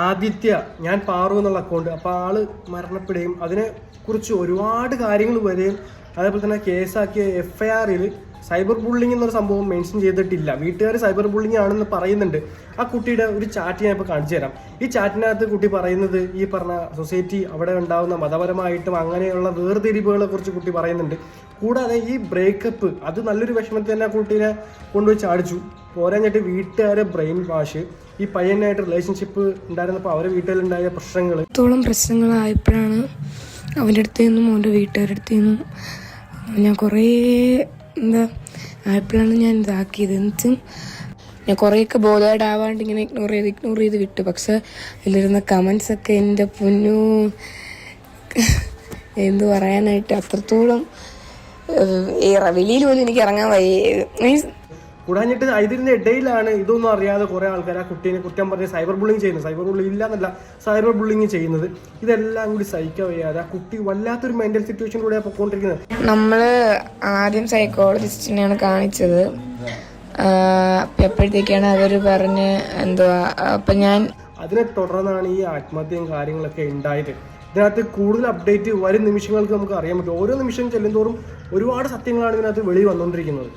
ആദിത്യ, ഞാൻ പാറു എന്നുള്ള അക്കൗണ്ട്. അപ്പോൾ ആള് മരണപ്പെടുകയും അതിനെക്കുറിച്ച് ഒരുപാട് കാര്യങ്ങൾ വരികയും അതേപോലെ തന്നെ കേസാക്കിയ FIR-ൽ സൈബർ ബുള്ളിങ് എന്നൊരു സംഭവം മെൻഷൻ ചെയ്തിട്ടില്ല. വീട്ടുകാർ സൈബർ ബുള്ളിങ് ആണെന്ന് പറയുന്നുണ്ട്. ആ കുട്ടിയുടെ ഒരു ചാറ്റ് ഞാൻ ഇപ്പോൾ കാണിച്ചു തരാം. ഈ ചാറ്റിനകത്ത് കുട്ടി പറയുന്നത് ഈ പറഞ്ഞ സൊസൈറ്റി അവിടെ ഉണ്ടാകുന്ന മതപരമായിട്ടും അങ്ങനെയുള്ള വേർതിരിവുകളെ കുറിച്ച് കുട്ടി പറയുന്നുണ്ട്. കൂടാതെ ഈ ബ്രേക്കപ്പ് അത് നല്ലൊരു വിഷമത്തിൽ തന്നെ കുട്ടീനെ കൊണ്ടുപോയി ചാടിച്ചു. പോരാഞ്ഞിട്ട് വീട്ടുകാരെ ബ്രെയിൻ വാഷ്, ഈ പയ്യനായിട്ട് റിലേഷൻഷിപ്പ് ഉണ്ടായിരുന്നപ്പോൾ അവരെ വീട്ടിലുണ്ടായ പ്രശ്നങ്ങളായപ്പോഴാണ് അവൻ്റെ അടുത്ത് നിന്നും അവൻ്റെ വീട്ടുകാരുടെ അടുത്ത് നിന്നും ഞാൻ കുറേ ആയപ്പോഴാണ് ഞാൻ ഇതാക്കിയത്. എന്നിട്ടും ഞാൻ കുറേയൊക്കെ ബോധമായിട്ടാവാണ്ട് ഇങ്ങനെ ഇഗ്നോർ ചെയ്ത് വിട്ടു. പക്ഷെ അതിലിരുന്ന കമൻസൊക്കെ എൻ്റെ പൊന്നു എന്തു പറയാനായിട്ട് അത്രത്തോളം വെളിയിൽ പോലും എനിക്ക് ഇറങ്ങാൻ മീൻസ് കൂടാഞ്ഞിട്ട് ഇതിൻ്റെ ഇടയിലാണ് ഇതൊന്നും അറിയാതെ കുറേ ആൾക്കാർ ആ കുട്ടീനെ കുറ്റം പറഞ്ഞ് സൈബർ ബുള്ളിങ് ചെയ്യുന്നത്. സൈബർ ബുള്ളിങ് ഇല്ല എന്നല്ല, സൈബർ ബുള്ളിങ് ചെയ്യുന്നത്. ഇതെല്ലാം കൂടി സഹിക്കാൻ വയ്യാതെ ആ കുട്ടി വല്ലാത്തൊരു മെന്റൽ സിറ്റുവേഷനിലൂടെ പൊയ്ക്കൊണ്ടിരിക്കുന്നത്. നമ്മൾ ആദ്യം സൈക്കോളജിസ്റ്റിനെയാണ് കാണിച്ചത്. എപ്പോഴത്തേക്കാണ് അവർ പറഞ്ഞ് എന്തുവാ അപ്പം ഞാൻ അതിനെ തുടർന്നാണ് ഈ ആത്മഹത്യയും കാര്യങ്ങളൊക്കെ ഉണ്ടായത്. ഇതിനകത്ത് കൂടുതൽ അപ്ഡേറ്റ് വരും നിമിഷങ്ങൾക്ക് നമുക്ക് അറിയാൻ പറ്റും. ഓരോ നിമിഷം ചെല്ലുന്തോറും ഒരുപാട് സത്യങ്ങളാണ് ഇതിനകത്ത് വെളി വന്നുകൊണ്ടിരിക്കുന്നത്.